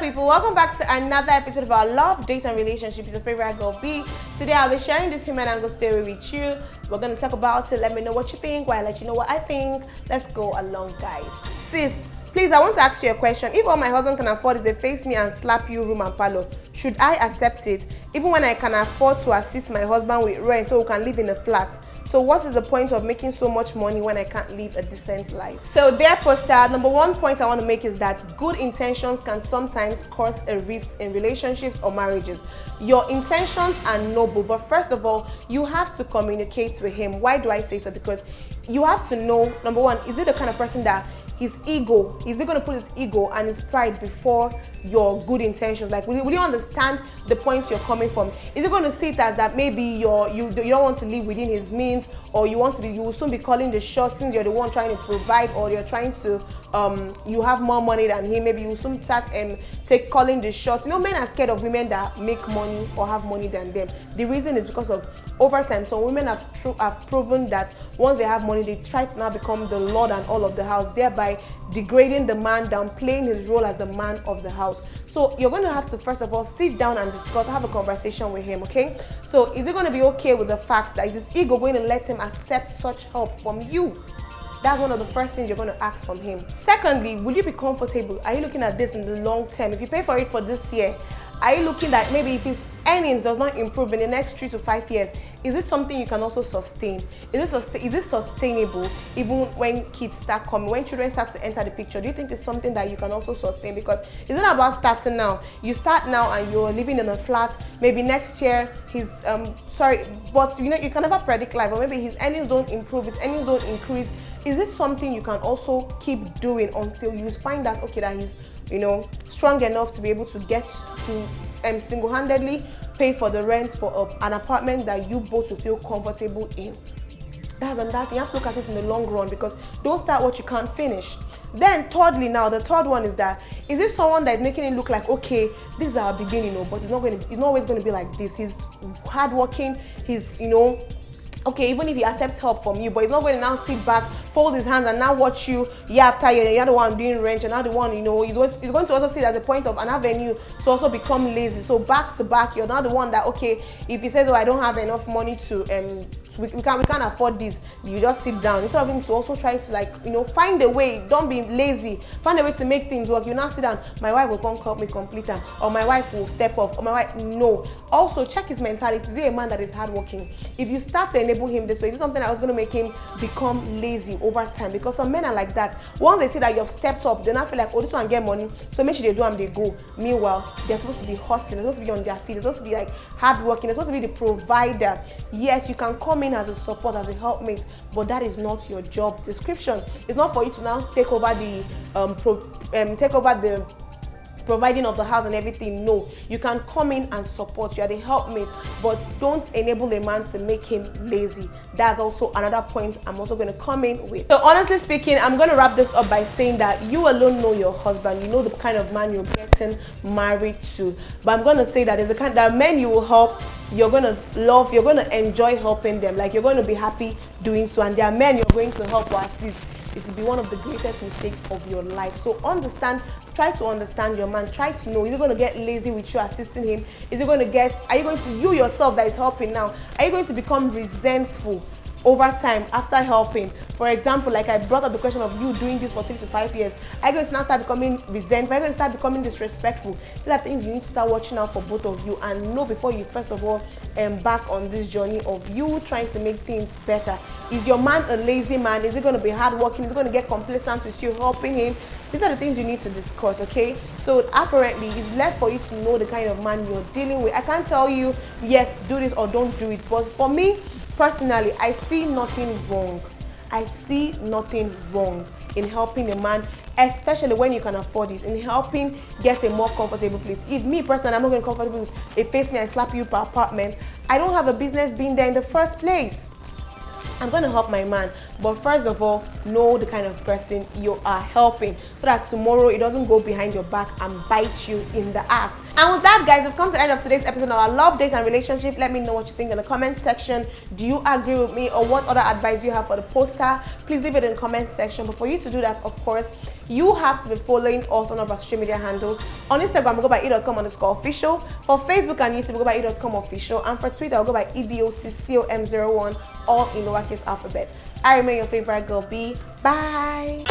people, welcome back to another episode of our Love, Date and Relationship with your favorite girl B. Today I'll be sharing this human angle story with you. We're going to talk about it. Let me know what you think while I let you know what I think. Let's go along, guys. Sis, please, I want to ask you a question. If all my husband can afford is to face me and slap you room and parlor, should I accept it? Even when I can afford to assist my husband with rent so we can live in a flat. So what is the point of making so much money when I can't live a decent life? So therefore, sir, number one point I want to make is that good intentions can sometimes cause a rift in relationships or marriages. Your intentions are noble, but first of all, you have to communicate with him. Why do I say so? Because you have to know, number one, is it the kind of person that his ego, is he going to put his ego and his pride before your good intentions? Like, will you understand the point you're coming from? Is he going to see it as that maybe you don't want to live within his means, or you will soon be calling the shots since you're the one trying to provide, or you're trying to you have more money than him? Maybe you soon start calling the shots. You know, men are scared of women that make money or have money than them. The reason is because of over time, some women have proven that once they have money, they try to now become the lord and all of the house, thereby degrading the man, downplaying his role as the man of the house. So you're going to have to first of all sit down and discuss, have a conversation with him, okay? So is he going to be okay with the fact that is his ego going to let him accept such help from you? That's one of the first things you're going to ask from him. Secondly, will you be comfortable? Are you looking at this in the long term? If you pay for it for this year, are you looking at maybe if his earnings does not improve in the next 3 to 5 years, is it something you can also sustain? Is it sustainable even when kids start coming, when children start to enter the picture? Do you think it's something that you can also sustain? Because it's not about starting now. You start now and you're living in a flat. Maybe next year but you know, you can never predict life, or maybe his earnings don't improve, his earnings don't increase. Is it something you can also keep doing until you find that, okay, that he's, you know, strong enough to be able to get to single-handedly pay for the rent for an apartment that you both will feel comfortable in? That's another thing. You have to look at it in the long run, because don't start what you can't finish. Then thirdly, now the third one is that, is this someone that is making it look like, okay, this is our beginning, but it's not always going to be like this. He's hardworking, he's, you know, okay, even if he accepts help from you, but he's not going to now sit back, fold his hands and now watch you year after year. You're the one doing rent, you're not the one, you know, he's going to also see it as a point of an avenue to also become lazy. So back to back, you're not the one that, okay, if he says, oh, I don't have enough money to we can't afford this, you just sit down. Instead of him to also try to, like, you know, find a way, don't be lazy, find a way to make things work. You now sit down, my wife will come help me complete them, or my wife will step up, or my wife, no. Also check his mentality. Is he a man that is hardworking? If you start to enable him this way, is it something that was going to make him become lazy over time? Because some men are like that. Once they see that you've stepped up, they now feel like, oh, this one get money, so make sure they do and they go. Meanwhile, they're supposed to be hustling, they're supposed to be on their feet, they're supposed to be like hardworking, they're supposed to be the provider. Yes, you can come in as a support, as a helpmate, but that is not your job description. It's not for you to now take over the providing of the house and everything. No, you can come in and support. You are the helpmate, but don't enable a man to make him lazy. That's also another point I'm also going to come in with. So honestly speaking, I'm going to wrap this up by saying that you alone know your husband. You know the kind of man you're getting married to. But I'm going to say that there's the kind that men you will help, you're going to love, you're going to enjoy helping them. Like, you're going to be happy doing so. And there are men you're going to help or assist. It will be one of the greatest mistakes of your life. So try to understand your man. Try to know, is he going to get lazy with you assisting him? Are you going to, you yourself that is helping now, are you going to become resentful over time after helping? For example, like I brought up the question of you doing this for 3 to 5 years. Are you going to now start becoming resentful? Are you going to start becoming disrespectful? These are things you need to start watching out for both of you, and know before you first of all embark on this journey of you trying to make things better. Is your man a lazy man? Is he going to be hardworking? Is he going to get complacent with you helping him? These are the things you need to discuss, okay? So apparently, it's left for you to know the kind of man you're dealing with. I can't tell you, yes, do this or don't do it. But for me, personally, I see nothing wrong. I see nothing wrong in helping a man, especially when you can afford it, in helping get a more comfortable place. If me personally, I'm not going to comfortable with a face me and slap you per apartment, I don't have a business being there in the first place. I'm going to help my man, but first of all, know the kind of person you are helping, so that tomorrow it doesn't go behind your back and bite you in the ass. And with that, guys, we've come to the end of today's episode of our Love, Date and Relationship. Let me know what you think in the comment section. Do you agree with me, or what other advice you have for the poster? Please leave it in the comment section. But for you to do that, of course, you have to be following us on our social media handles. On Instagram, we go by e.com_official. For Facebook and YouTube, we go by e.com_official. And for Twitter, we go by EDOTCOM01, all in lowercase alphabet. I remain your favorite girl, B. Bye.